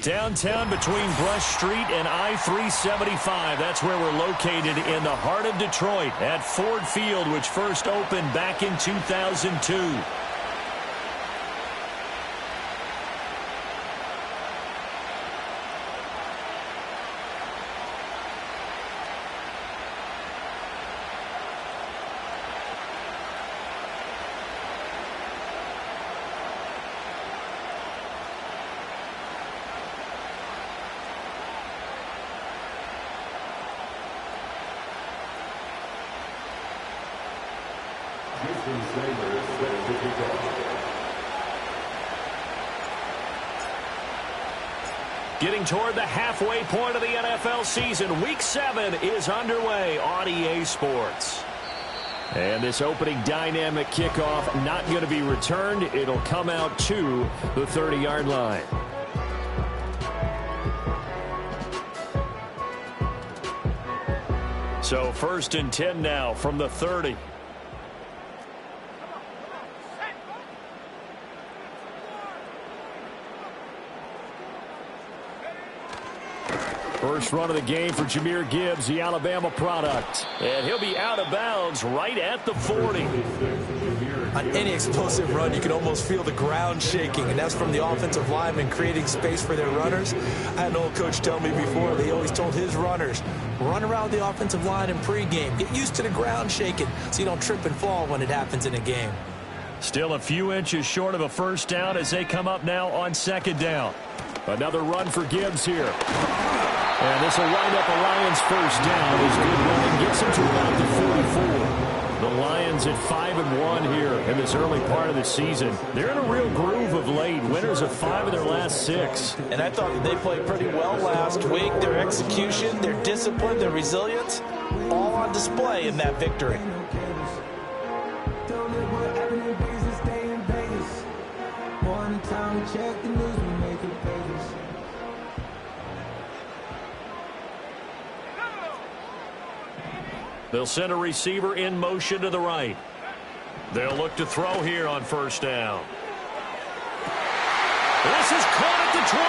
Downtown between Brush Street and I-375. That's where we're located in the heart of Detroit at Ford Field, which first opened back in 2002. Getting toward the halfway point of the NFL season. Week 7 is underway on EA Sports. And this opening dynamic kickoff not going to be returned. It'll come out to the 30-yard line. So 1st and 10 now from the 30. First run of the game for Jahmyr Gibbs, the Alabama product. And he'll be out of bounds right at the 40. On any explosive run, you can almost feel the ground shaking, and that's from the offensive linemen creating space for their runners. I had an old coach tell me before, they always told his runners, run around the offensive line in pregame. Get used to the ground shaking so you don't trip and fall when it happens in a game. Still a few inches short of a first down as they come up now on 2nd down. Another run for Gibbs here. And this will wind up a Lions first down. His good running gets him to about the 44. The Lions at 5-1 here in this early part of the season. They're in a real groove of late. Winners of 5 of their last 6. And I thought they played pretty well last week. Their execution, their discipline, their resilience, all on display in that victory. They'll send a receiver in motion to the right. They'll look to throw here on 1st down. This is caught at the 20.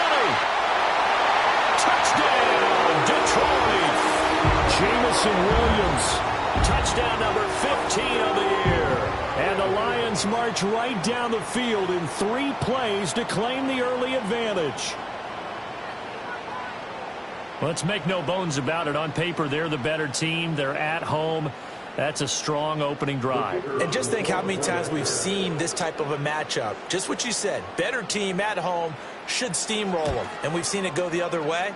Touchdown, Detroit. Jamison Williams. Touchdown number 15 of the year. And the Lions march right down the field in 3 plays to claim the early advantage. Let's make no bones about it. On paper, they're the better team. They're at home. That's a strong opening drive. And just think how many times we've seen this type of a matchup. Just what you said. Better team at home should steamroll them. And we've seen it go the other way.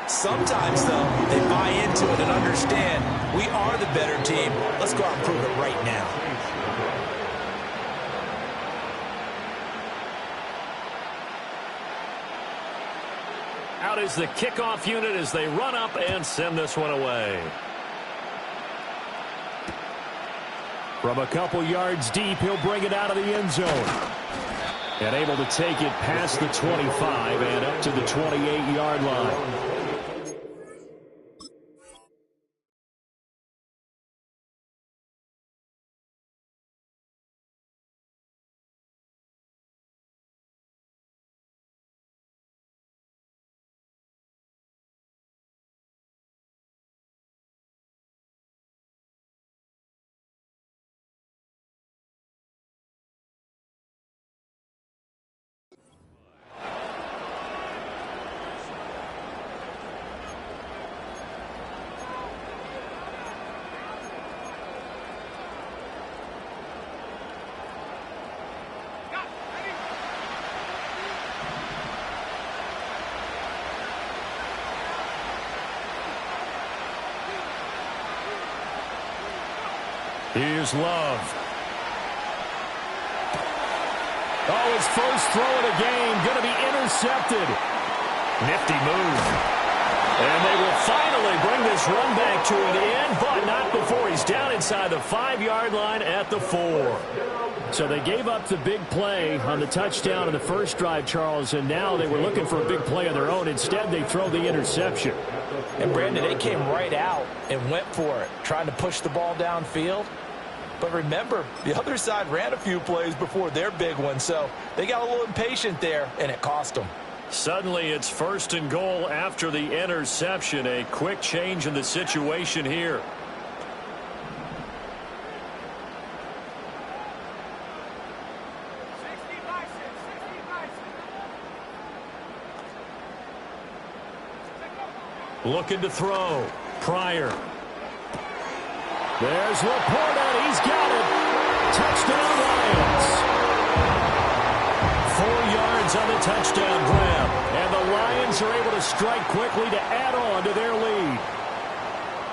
Sometimes, though, they buy into it and understand we are the better team. Let's go out and prove it right now. Out is the kickoff unit as they run up and send this one away. From a couple yards deep, he'll bring it out of the end zone. And able to take it past the 25 and up to the 28-yard line. Here's Love. Oh, his first throw of the game going to be intercepted. Nifty move. And they will finally bring this run back to an end, but not before he's down inside the 5-yard line at the 4. So they gave up the big play on the touchdown in the first drive, Charles, and now they were looking for a big play of their own. Instead, they throw the interception. And, Brandon, they came right out and went for it, trying to push the ball downfield. But remember, the other side ran a few plays before their big one, so they got a little impatient there, and it cost them. Suddenly it's 1st and goal after the interception. A quick change in the situation here. Looking to throw. Pryor. There's Laporta. He's got it. Touchdown Lions. 4 yards on the touchdown grab. And the Lions are able to strike quickly to add on to their lead.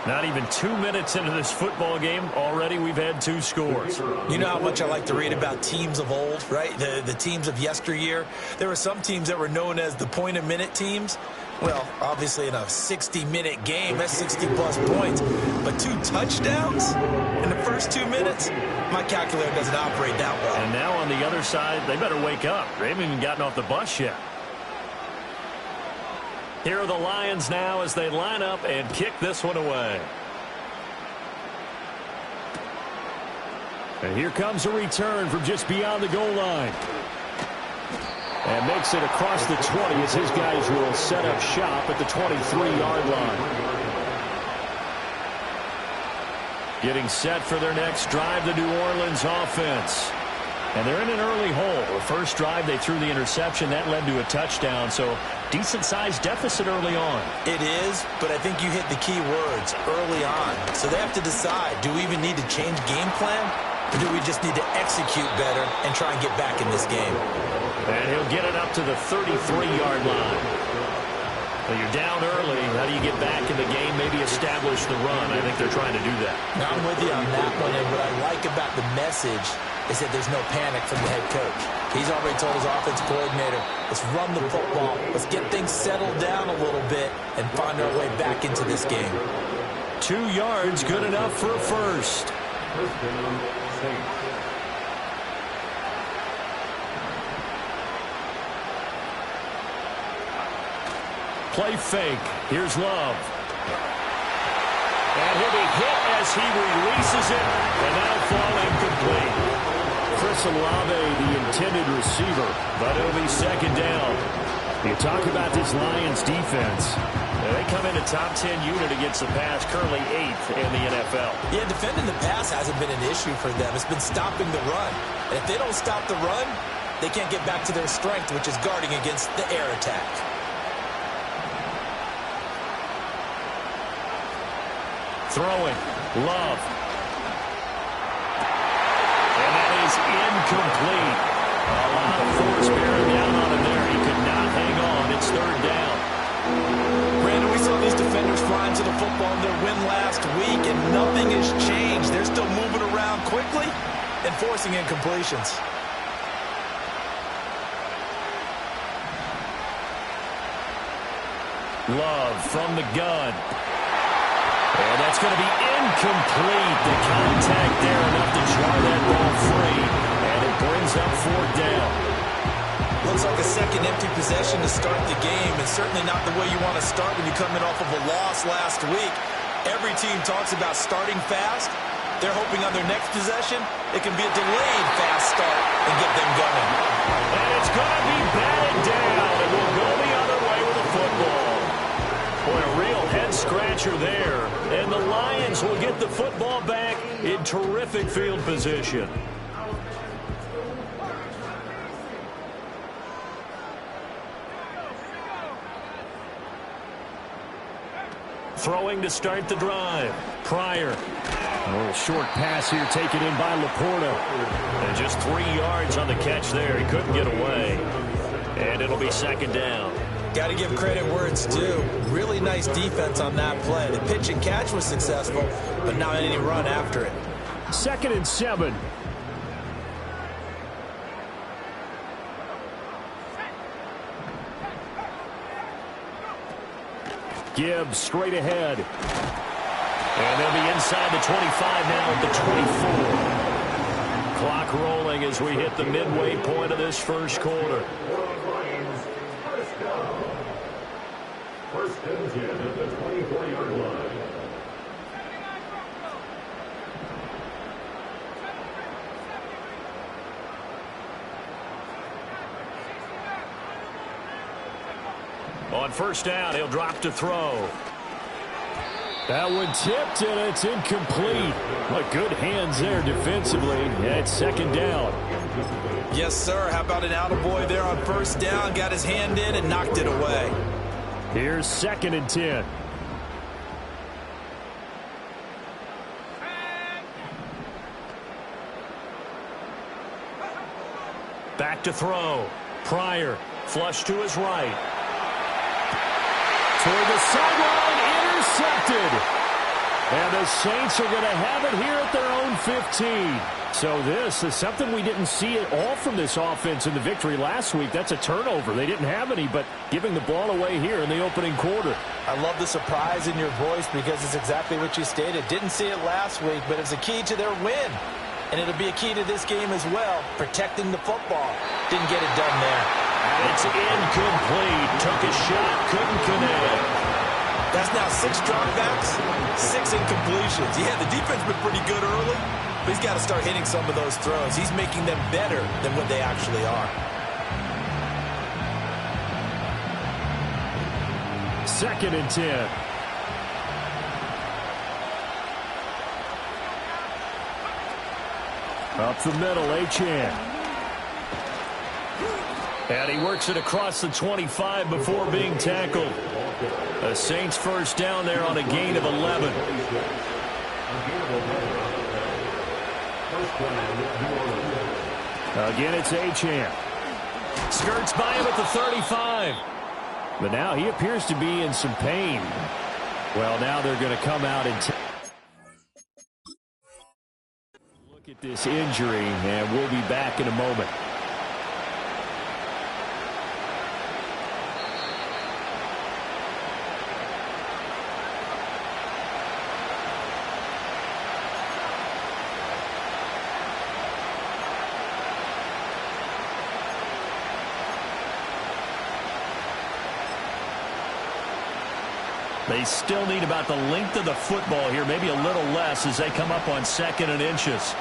Not even 2 minutes into this football game, already we've had 2 scores. You know how much I like to read about teams of old, right? The teams of yesteryear. There were some teams that were known as the point-a-minute teams. Well, obviously in a 60-minute game, that's 60-plus points. But 2 touchdowns in the first 2 minutes? My calculator doesn't operate that well. And now on the other side, they better wake up. They haven't even gotten off the bus yet. Here are the Lions now as they line up and kick this one away. And here comes a return from just beyond the goal line. And makes it across the 20 as his guys will set up shop at the 23-yard line. Getting set for their next drive, the New Orleans offense. And they're in an early hole. The first drive, they threw the interception. That led to a touchdown, so decent-sized deficit early on. It is, but I think you hit the key words, early on. So they have to decide, do we even need to change game plan, or do we just need to execute better and try and get back in this game? And he'll get it up to the 33-yard line. Well, you're down early. How do you get back in the game? Maybe establish the run. I think they're trying to do that. Now, I'm with you on that one, and what I like about the message is that there's no panic from the head coach. He's already told his offensive coordinator, let's run the football, let's get things settled down a little bit and find our way back into this game. 2 yards, good enough for a first. Play fake. Here's Love. And he'll be hit as he releases it, and that'll fall incomplete. Chris Olave, the intended receiver, but it'll be second down. You talk about this Lions defense. They come in a top 10 unit against the pass, currently 8th in the NFL. Yeah, defending the pass hasn't been an issue for them. It's been stopping the run. And if they don't stop the run, they can't get back to their strength, which is guarding against the air attack. Throwing. Love. And that is incomplete. A lot of force bearing down on him there. He could not hang on. It's third down. Brandon, we saw these defenders flying to the football in their win last week, and nothing has changed. They're still moving around quickly and forcing incompletions. Love from the gun. And that's going to be incomplete. The contact there enough to jar that ball free. And it brings up fourth down. Looks like a second empty possession to start the game, and certainly not the way you want to start when you're coming off of a loss last week. Every team talks about starting fast. They're hoping on their next possession, it can be a delayed fast start and get them going. And it's going to be batted down, and we'll go the other way with the football. Boy, a real head-scratcher there. And the Lions will get the football back in terrific field position. Throwing to start the drive. Pryor. A little short pass here taken in by Laporta. And just 3 yards on the catch there. He couldn't get away. And it'll be second down. Got to give credit where it's due. Really nice defense on that play. The pitch and catch was successful, but not any run after it. 2nd and 7. Gibbs straight ahead. And they'll be inside the 25 now at the 24. Clock rolling as we hit the midway point of this first quarter. First and 10 at the 24-yard line. On first down, he'll drop to throw. That one tipped, and it's incomplete. But good hands there defensively. It's second down. Yes, sir. How about an attaboy there on first down? Got his hand in and knocked it away. Here's 2nd and 10. Back to throw. Pryor, flush to his right. Toward the sideline, intercepted. And the Saints are going to have it here at their own 15. So this is something we didn't see at all from this offense in the victory last week. That's a turnover. They didn't have any, but giving the ball away here in the opening quarter. I love the surprise in your voice because it's exactly what you stated. Didn't see it last week, but it's a key to their win. And it'll be a key to this game as well, protecting the football. Didn't get it done there. It's incomplete. Took a shot, couldn't connect. That's now 6 dropbacks, 6 incompletions. Yeah, the defense been pretty good early, but he's got to start hitting some of those throws. He's making them better than what they actually are. 2nd and 10. Up the middle, Achane. And he works it across the 25 before being tackled. The Saints first down there on a gain of 11. Again, it's Achane. Skirts by him at the 35. But now he appears to be in some pain. Well, now they're going to come out and look at this injury, and we'll be back in a moment. They still need about the length of the football here, maybe a little less as they come up on 2nd and inches.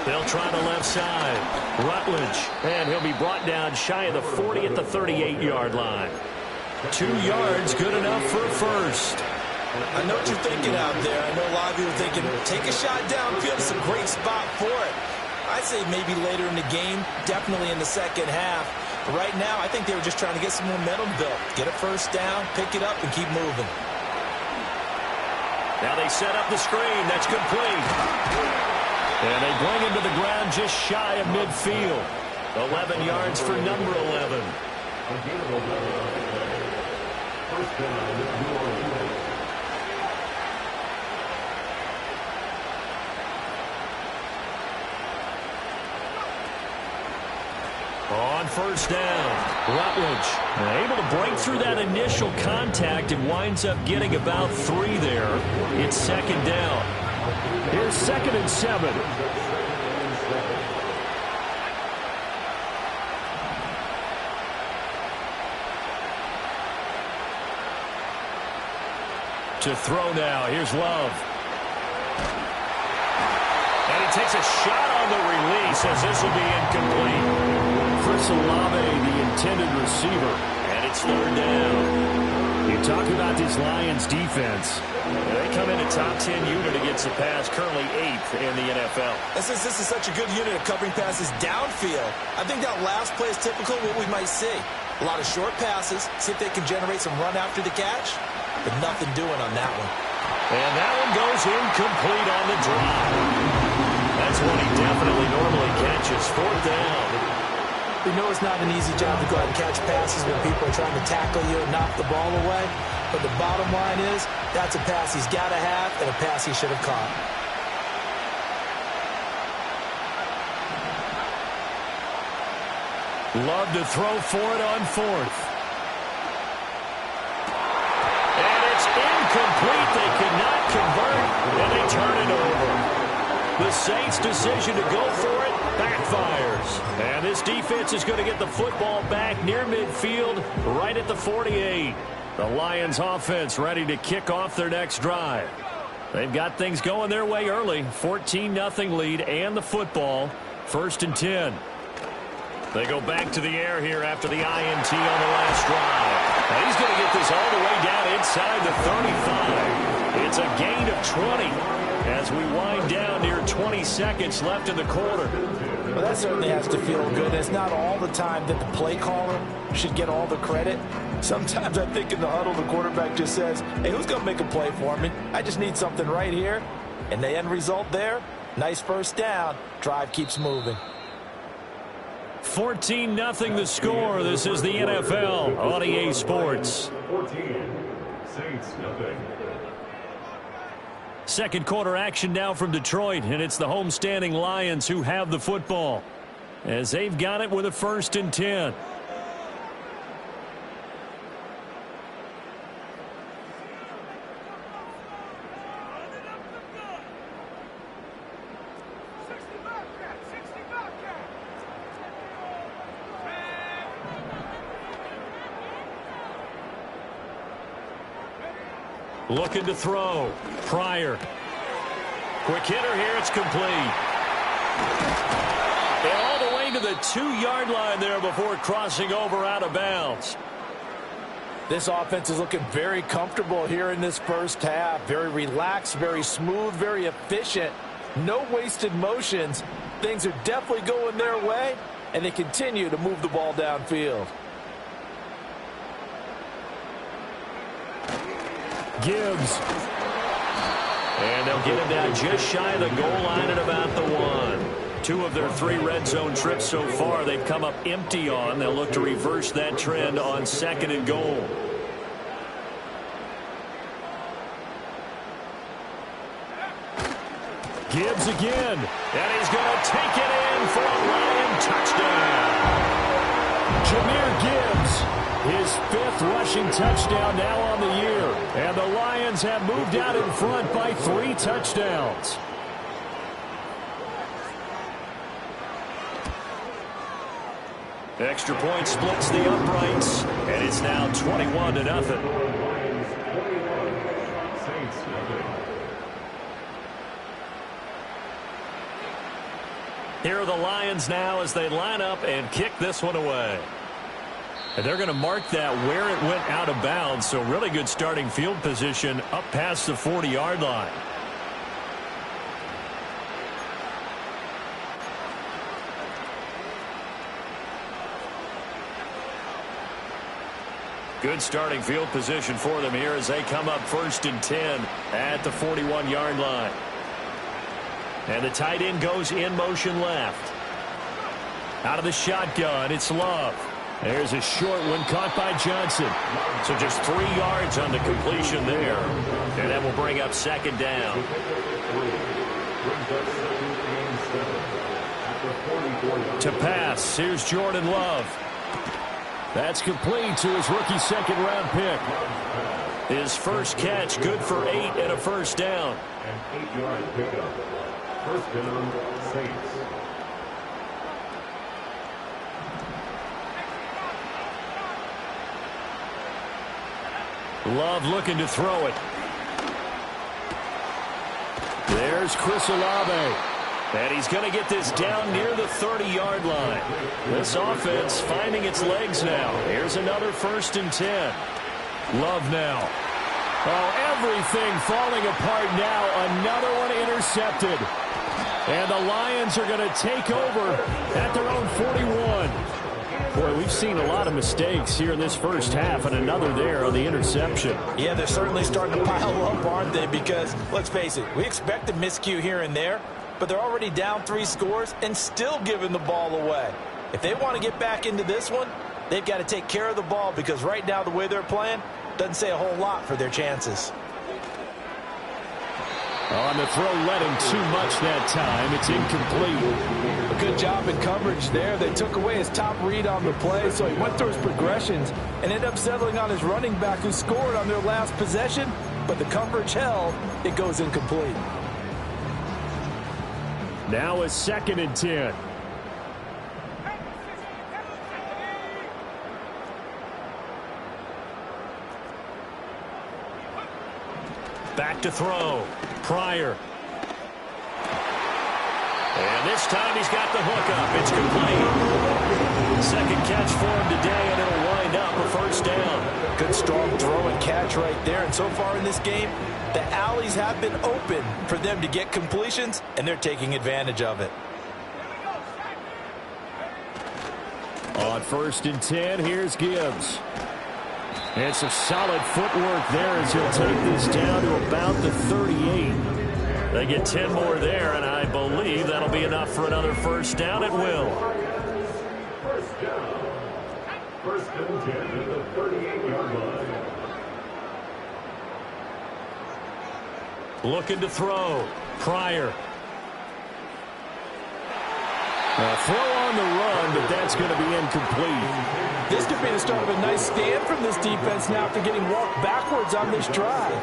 They'll try the left side. Rutledge, and he'll be brought down shy of the 40 at the 38-yard line. 2 yards, good enough for a first. I know what you're thinking out there. I know a lot of you are thinking, take a shot downfield. It's a great spot for it. I'd say maybe later in the game, definitely in the second half. But right now, I think they were just trying to get some momentum built. Get a first down, pick it up, and keep moving. Now they set up the screen. That's complete. And they bring him to the ground just shy of midfield. 11 yards for number 11. First down, New Orleans. On first down, Rutledge able to break through that initial contact and winds up getting about 3 there. It's 2nd down. Here's 2nd and 7. To throw now, here's Love. And he takes a shot on the release as this will be incomplete. Chris Olave, the intended receiver, and it's 3rd down. You talk about this Lions defense. They come in a top 10 unit against the pass, currently 8th in the NFL. And since this is such a good unit of covering passes downfield, I think that last play is typical of what we might see. A lot of short passes, see if they can generate some run after the catch, but nothing doing on that one. And that one goes incomplete on the drive. That's one he definitely normally catches. 4th down. We know it's not an easy job to go out and catch passes when people are trying to tackle you and knock the ball away. But the bottom line is, that's a pass he's got to have and a pass he should have caught. Love to throw for it on 4th. And it's incomplete. They could not convert, and they turn it over. The Saints' decision to go for it backfires. And this defense is going to get the football back near midfield, right at the 48. The Lions offense ready to kick off their next drive. They've got things going their way early. 14-0 lead and the football. 1st and 10. They go back to the air here after the INT on the last drive. And he's going to get this all the way down inside the 35. It's a gain of 20 as we wind down near 20 seconds left in the quarter. Well, that certainly has to feel good. It's not all the time that the play caller should get all the credit. Sometimes I think in the huddle, the quarterback just says, hey, who's going to make a play for me? I just need something right here. And the end result there, nice first down. Drive keeps moving. 14-0 the score. This is the NFL on EA Sports. 14, Saints nothing. Second quarter action now from Detroit, and it's the homestanding Lions who have the football as they've got it with a 1st and 10. Looking to throw. Pryor. Quick hitter here. It's complete. And all the way to the 2-yard line there before crossing over out of bounds. This offense is looking very comfortable here in this first half. Very relaxed, very smooth, very efficient. No wasted motions. Things are definitely going their way, and they continue to move the ball downfield. Gibbs. And they'll get him down just shy of the goal line at about the 1. 2 of their 3 red zone trips so far they've come up empty on. They'll look to reverse that trend on 2nd and goal. Gibbs again. And he's going to take it in for a Lion touchdown. Jahmyr Gibbs. His 5th rushing touchdown now on the year. And the Lions have moved out in front by 3 touchdowns. Extra point splits the uprights. And it's now 21-0. Saints nothing. Here are the Lions now as they line up and kick this one away. And they're going to mark that where it went out of bounds. So really good starting field position up past the 40-yard line. Good starting field position for them here as they come up 1st and 10 at the 41-yard line. And the tight end goes in motion left. Out of the shotgun, it's Love. There's a short one caught by Johnson. So just 3 yards on the completion there. And that will bring up 2nd down. To pass, here's Jordan Love. That's complete to his rookie 2nd-round pick. His first catch, good for 8 and a 1st down. An 8-yard pickup. 1st down, Saints. Love looking to throw it. There's Chris Olave. And he's going to get this down near the 30-yard line. This offense finding its legs now. Here's another 1st and 10. Love now. Oh, everything falling apart now. Another one intercepted. And the Lions are going to take over at their own 41. Boy, we've seen a lot of mistakes here in this first half, and another there on the interception. Yeah, they're certainly starting to pile up, aren't they? Because, let's face it, we expect a miscue here and there, but they're already down 3 scores and still giving the ball away. If they want to get back into this one, they've got to take care of the ball because right now the way they're playing doesn't say a whole lot for their chances. On the throw, led him too much that time. It's incomplete. A good job in coverage there. They took away his top read on the play, so he went through his progressions and ended up settling on his running back who scored on their last possession, but the coverage held. It goes incomplete. Now a 2nd and 10. Back to throw. Pryor. And this time he's got the hook up. It's complete. Second catch for him today, and it'll wind up a first down. Good, strong throw and catch right there. And so far in this game, the alleys have been open for them to get completions, and they're taking advantage of it. On 1st and 10, here's Gibbs. And some solid footwork there as he'll take this down to about the 38. They get 10 more there, and I believe that'll be enough for another first down. It will. First down. 1st and 10 at the 38-yard line. Looking to throw. Pryor. A throw on the run, but that's going to be incomplete. This could be the start of a nice stand from this defense now after getting walked backwards on this drive.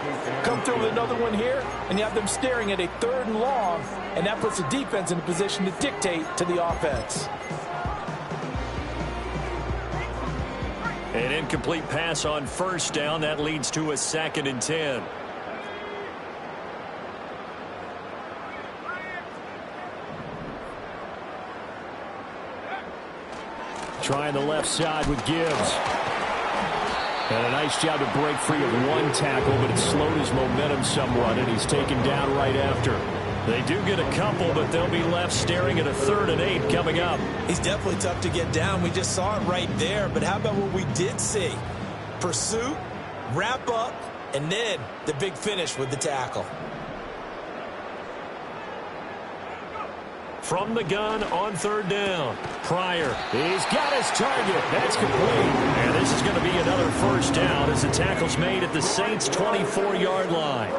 Come through with another one here, and you have them staring at a 3rd and long, and that puts the defense in a position to dictate to the offense. An incomplete pass on 1st down. That leads to a 2nd and 10. Trying the left side with Gibbs. And a nice job to break free of one tackle, but it slowed his momentum somewhat, and he's taken down right after. They do get a couple, but they'll be left staring at a 3rd and 8 coming up. He's definitely tough to get down. We just saw it right there. But how about what we did see? Pursuit, wrap up, and then the big finish with the tackle. From the gun on 3rd down. Pryor. He's got his target. That's complete. And this is going to be another first down as the tackle's made at the Saints' 24-yard line.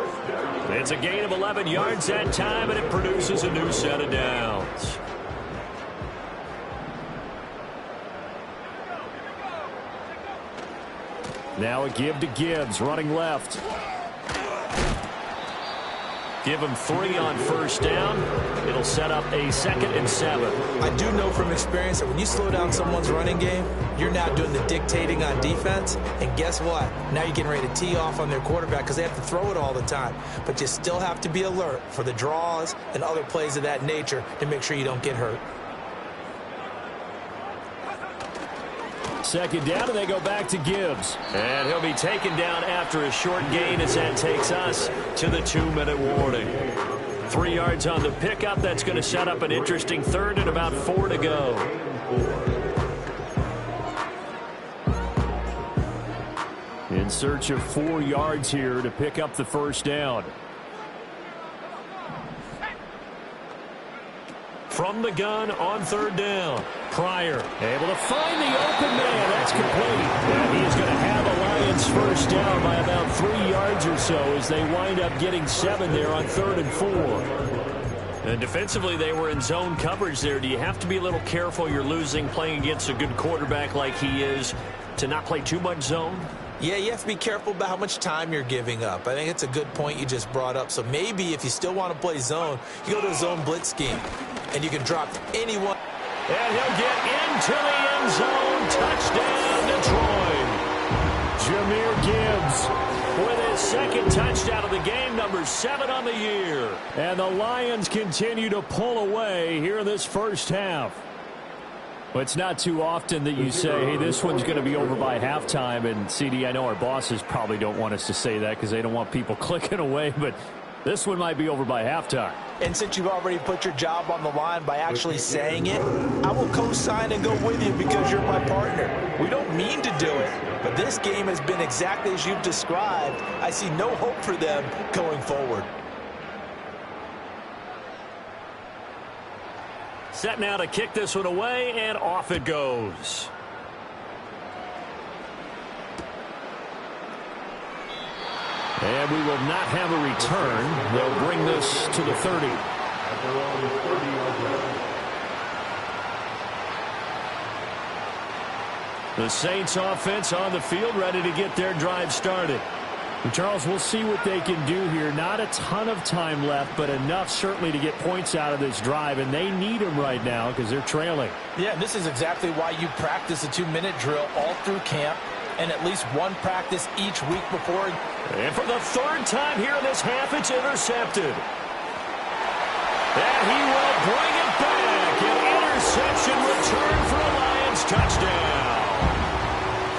It's a gain of 11 yards that time, and it produces a new set of downs. Now a give to Gibbs, running left. Give him 3 on 1st down. It'll set up a 2nd and 7. I do know from experience that when you slow down someone's running game, you're now doing the dictating on defense. And guess what? Now you're getting ready to tee off on their quarterback because they have to throw it all the time. But you still have to be alert for the draws and other plays of that nature to make sure you don't get hurt. 2nd down, and they go back to Gibbs. And he'll be taken down after a short gain as that takes us to the 2-minute warning. 3 yards on the pickup. That's going to set up an interesting 3rd and about 4 to go. In search of 4 yards here to pick up the first down. From the gun on 3rd down. Pryor able to find the open man. That's complete. And he is going to have a Lions first down by about 3 yards or so as they wind up getting 7 there on 3rd and 4. And defensively, they were in zone coverage there. Do you have to be a little careful? You're losing playing against a good quarterback like he is to not play too much zone? Yeah, you have to be careful about how much time you're giving up. I think it's a good point you just brought up. So maybe if you still want to play zone, you go to a zone blitz scheme, and you can drop anyone. And he'll get into the end zone. Touchdown, Detroit. Jahmyr Gibbs with his 2nd touchdown of the game, number 7 on the year. And the Lions continue to pull away here in this first half. Well, it's not too often that you say, hey, this one's going to be over by halftime. And, CD, I know our bosses probably don't want us to say that because they don't want people clicking away, but this one might be over by halftime. And since you've already put your job on the line by actually saying it, I will co-sign and go with you because you're my partner. We don't mean to do it, but this game has been exactly as you've described. I see no hope for them going forward. Set now to kick this one away, and off it goes. And we will not have a return. They'll bring this to the 30. The Saints offense on the field, ready to get their drive started. And Charles, we'll see what they can do here. Not a ton of time left, but enough certainly to get points out of this drive, and they need them right now because they're trailing. Yeah, this is exactly why you practice a 2-minute drill all through camp and at least one practice each week before. And for the 3rd time here in this half, it's intercepted. And he will bring it back. An interception return for a Lions touchdown.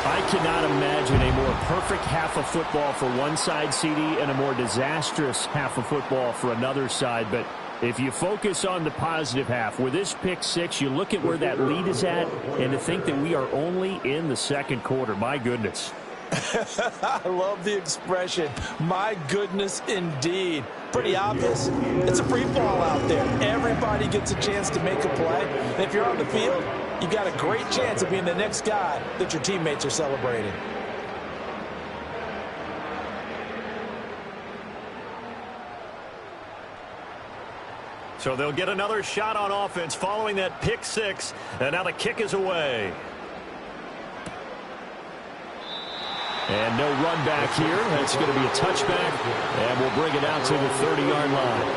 I cannot imagine a more perfect half of football for one side, CD, and a more disastrous half of football for another side. But if you focus on the positive half, with this pick six, you look at where that lead is at, and to think that we are only in the second quarter. My goodness. I love the expression, my goodness indeed. Pretty obvious. It's a free fall out there. Everybody gets a chance to make a play. And if you're on the field, you've got a great chance of being the next guy that your teammates are celebrating. So they'll get another shot on offense following that pick six, and now the kick is away. And no run back here. That's going to be a touchback, and we'll bring it out to the 30-yard line.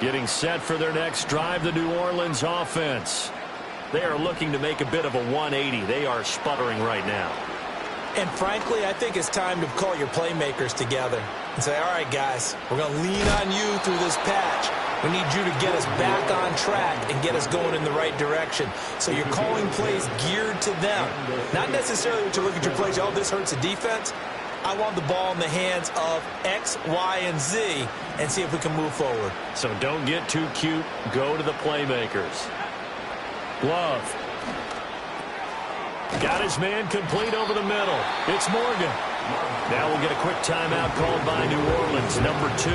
Getting set for their next drive, the New Orleans offense. They are looking to make a bit of a 180. They are sputtering right now. And frankly, I think it's time to call your playmakers together and say, all right, guys, we're going to lean on you through this patch. We need you to get us back on track and get us going in the right direction. So you're calling plays geared to them. Not necessarily what you look at your plays, oh, this hurts the defense. I want the ball in the hands of X, Y, and Z and see if we can move forward. So don't get too cute. Go to the playmakers. Love. Got his man complete over the middle. It's Morgan. Now we'll get a quick timeout called by New Orleans, number 2,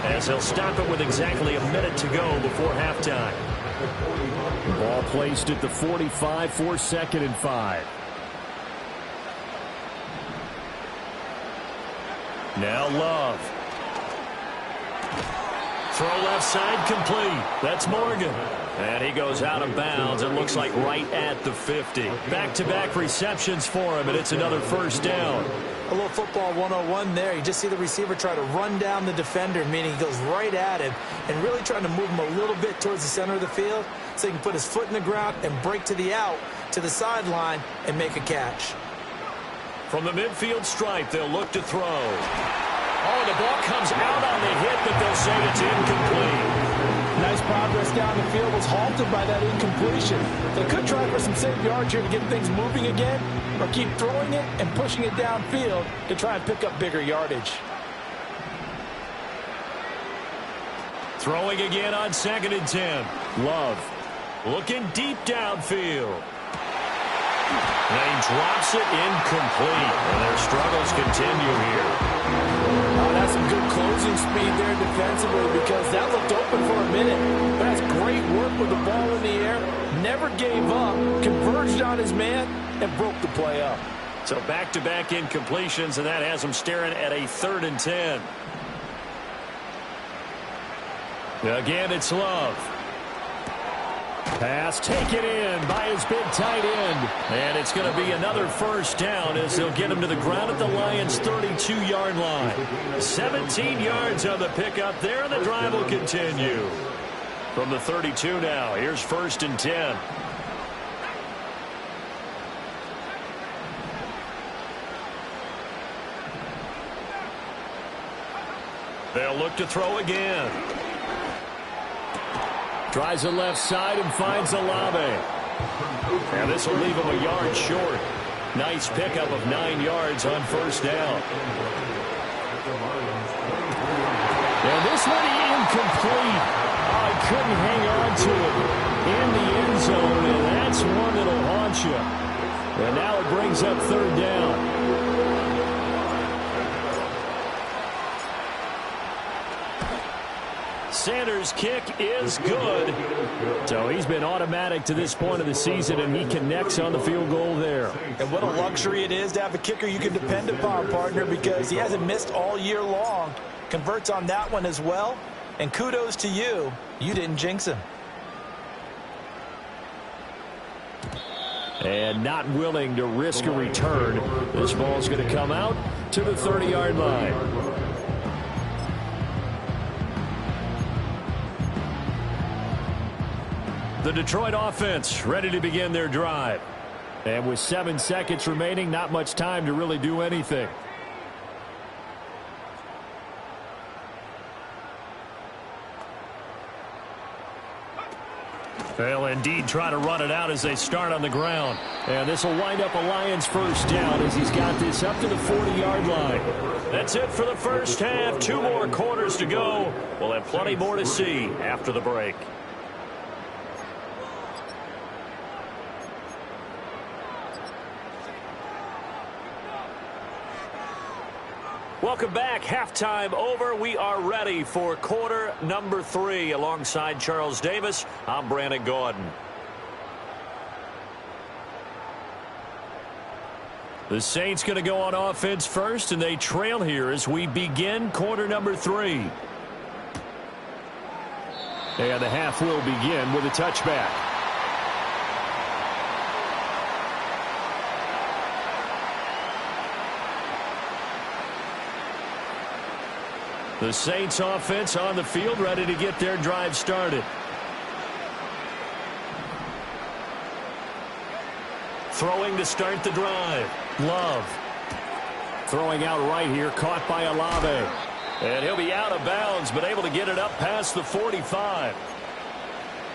as they'll stop it with exactly a minute to go before halftime. Ball placed at the 45 for 2nd and 5. Now Love. Throw left side complete. That's Morgan. And he goes out of bounds. It looks like right at the 50. Back-to-back receptions for him, and it's another first down. A little football 101 there. You just see the receiver try to run down the defender, meaning he goes right at him and really trying to move him a little bit towards the center of the field so he can put his foot in the ground and break to the out, to the sideline, and make a catch. From the midfield stripe, they'll look to throw. Oh, the ball comes out on the hit, but they'll say it's incomplete. Nice progress down the field was halted by that incompletion. They could try for some safe yards here to get things moving again, or keep throwing it and pushing it downfield to try and pick up bigger yardage. Throwing again on 2nd and 10. Love looking deep downfield. And he drops it incomplete. And their struggles continue here. Oh, that's some good closing speed there defensively because that looked open for a minute. But that's great work with the ball in the air. Never gave up, converged on his man, and broke the play up. So back-to-back incompletions, and that has him staring at a 3rd and 10. Again, it's Love. Pass taken in by his big tight end. And it's going to be another first down as they'll get him to the ground at the Lions' 32-yard line. 17 yards on the pickup there, and the drive will continue. From the 32 now, here's 1st and 10. They'll look to throw again. Tries the left side and finds Olave. And this will leave him a yard short. Nice pickup of 9 yards on 1st down. And this one incomplete. Oh, he couldn't hang on to it in the end zone, and that's one that'll haunt you. And now it brings up 3rd down. Sanders' kick is good. So he's been automatic to this point of the season, and he connects on the field goal there. And what a luxury it is to have a kicker you can depend upon, partner, because he hasn't missed all year long. Converts on that one as well. And kudos to you. You didn't jinx him. And not willing to risk a return. This ball's going to come out to the 30-yard line. The Detroit offense ready to begin their drive. And with 7 seconds remaining, not much time to really do anything. They'll indeed try to run it out as they start on the ground. And this will wind up a Lions first down as he's got this up to the 40-yard line. That's it for the first half. 2 more quarters to go. We'll have plenty more to see after the break. Welcome back. Halftime over. We are ready for quarter number 3. Alongside Charles Davis, I'm Brandon Gaudin. The Saints going to go on offense first, and they trail here as we begin quarter number 3. And the half will begin with a touchback. The Saints offense on the field, ready to get their drive started. Throwing to start the drive. Love. Throwing out right here, caught by Olave. And he'll be out of bounds, but able to get it up past the 45.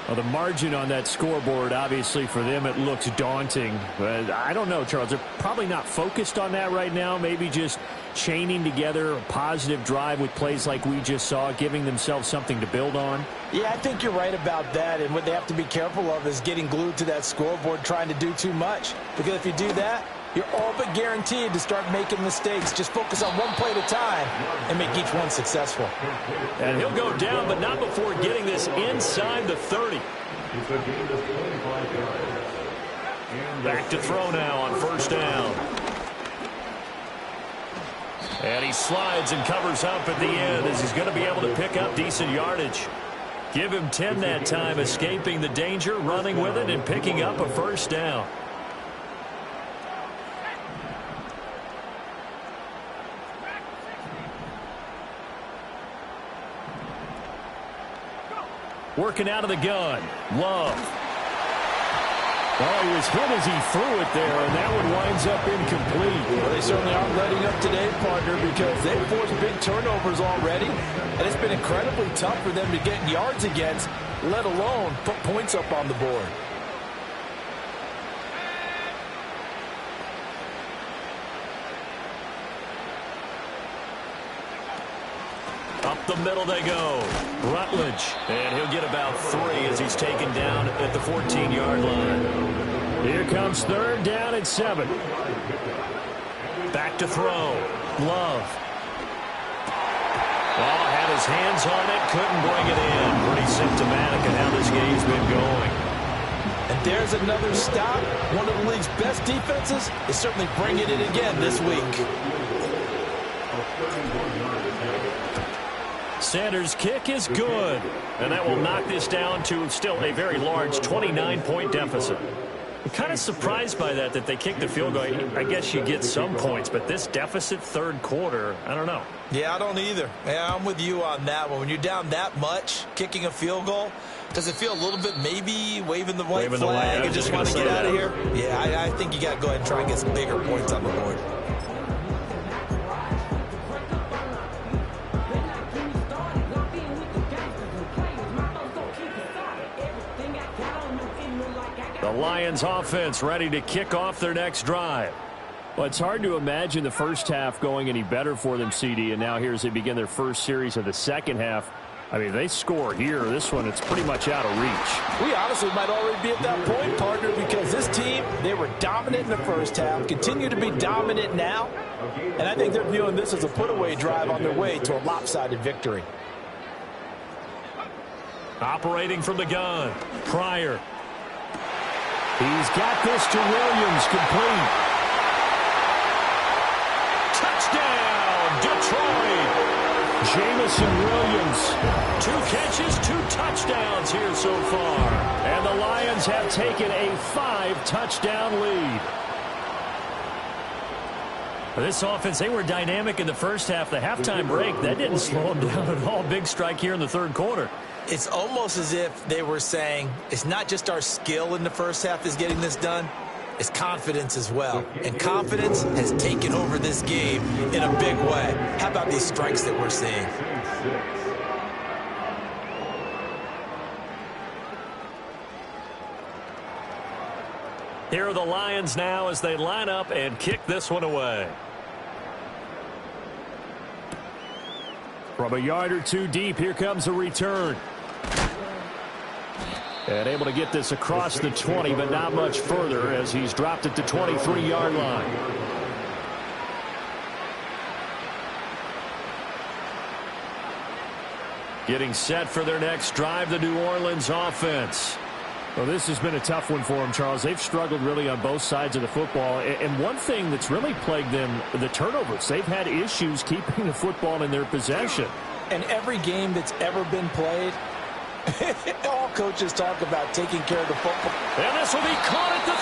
Well, the margin on that scoreboard, obviously, for them, it looks daunting. But I don't know, Charles. They're probably not focused on that right now. Maybe just chaining together a positive drive with plays like we just saw, giving themselves something to build on. Yeah, I think you're right about that. And what they have to be careful of is getting glued to that scoreboard, trying to do too much. Because if you do that, you're all but guaranteed to start making mistakes. Just focus on one play at a time and make each one successful. And he'll go down, but not before getting this inside the 30. Back to throw now on first down. And he slides and covers up at the end as he's going to be able to pick up decent yardage. Give him 10 that time, escaping the danger, running with it, and picking up a first down. Working out of the gun. Love. Oh, he was hit as he threw it there, and that one winds up incomplete. Well, they certainly aren't letting up today, partner, because they've forced big turnovers already, and it's been incredibly tough for them to get yards against, let alone put points up on the board. Up the middle they go. Rutledge. And he'll get about 3 as he's taken down at the 14-yard line. Here comes third down at 7. Back to throw. Love. Oh, had his hands on it. Couldn't bring it in. Pretty symptomatic of how this game's been going. And there's another stop. One of the league's best defenses is certainly bringing it again this week. Sanders' kick is good, and that will knock this down to still a very large 29-point deficit. I'm kind of surprised by that they kicked the field goal. I guess you get some points, but this deficit third quarter, I don't know. Yeah, I don't either. Yeah, I'm with you on that one. When you're down that much, kicking a field goal, does it feel a little bit maybe waving the white flag and just want to get out of here? Yeah, I think you got to go ahead and try and get some bigger points on the board. The Lions offense ready to kick off their next drive. Well, it's hard to imagine the first half going any better for them, CD, and now here as they begin their first series of the second half. I mean, they score here. This one, it's pretty much out of reach. We honestly might already be at that point, partner, because this team, they were dominant in the first half, continue to be dominant now, and I think they're viewing this as a put-away drive on their way to a lopsided victory. Operating from the gun, Pryor. He's got this to Williams, complete. Touchdown, Detroit. Jamison Williams, 2 catches, 2 touchdowns here so far. And the Lions have taken a 5-touchdown lead. This offense, they were dynamic in the first half. The halftime break, that didn't slow them down at all. Big strike here in the third quarter. It's almost as if they were saying, it's not just our skill in the first half that's getting this done, it's confidence as well. And confidence has taken over this game in a big way. How about these strikes that we're seeing? Here are the Lions now as they line up and kick this one away. From a yard or two deep, here comes a return. And able to get this across the 20, but not much further as he's dropped it to 23-yard line. Getting set for their next drive, the New Orleans offense. Well, this has been a tough one for them, Charles. They've struggled really on both sides of the football. And one thing that's really plagued them, the turnovers. They've had issues keeping the football in their possession. And every game that's ever been played, all coaches talk about taking care of the football. And this will be caught at the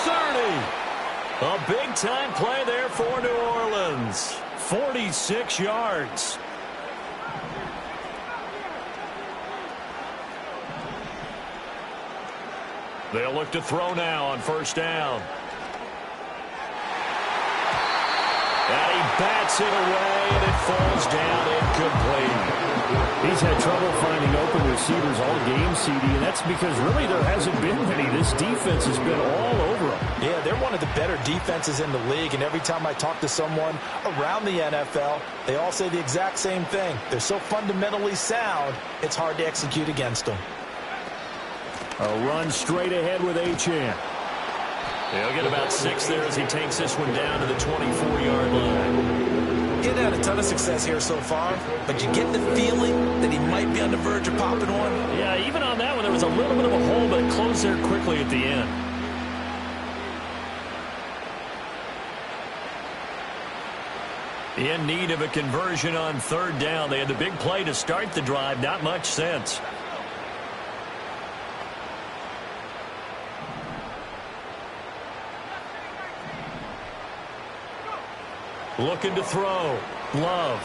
30. A big-time play there for New Orleans. 46 yards. They'll look to throw now on first down. And he bats it away, and it falls down incomplete. He's had trouble finding open receivers all game, CD, and that's because really there hasn't been many. This defense has been all over him. Yeah, they're one of the better defenses in the league, and every time I talk to someone around the NFL, they all say the exact same thing. They're so fundamentally sound, it's hard to execute against them. A run straight ahead with Achane. He'll get about 6 there as he takes this one down to the 24-yard line. He had a ton of success here so far, but you get the feeling that he might be on the verge of popping one. Yeah, even on that one, there was a little bit of a hole, but it closed there quickly at the end. In need of a conversion on third down. They had the big play to start the drive. Not much sense. Looking to throw. Love.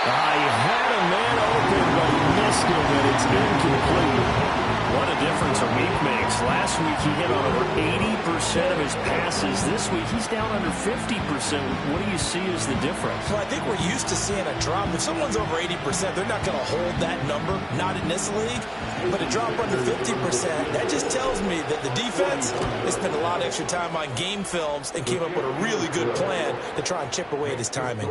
He had a man open, but he missed him, and it's incomplete. What a difference a week makes. Last week he hit on over 80% of his passes. This week he's down under 50%. What do you see as the difference? Well, I think we're used to seeing a drop. If someone's over 80%, they're not going to hold that number, not in this league. But a drop under 50%, that just tells me that the defense has spent a lot of extra time on game films and came up with a really good plan to try and chip away at his timing.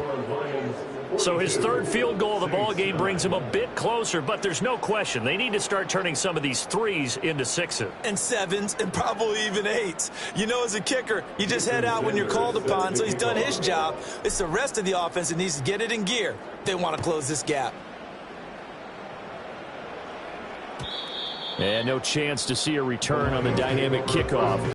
So his third field goal of the ball game brings him a bit closer, but there's no question they need to start turning some of these threes into sixes. And sevens and probably even eights. You know, as a kicker, you just head out when you're called upon, so he's done his job. It's the rest of the offense that needs to get it in gear. They want to close this gap. And no chance to see a return on the dynamic kickoff.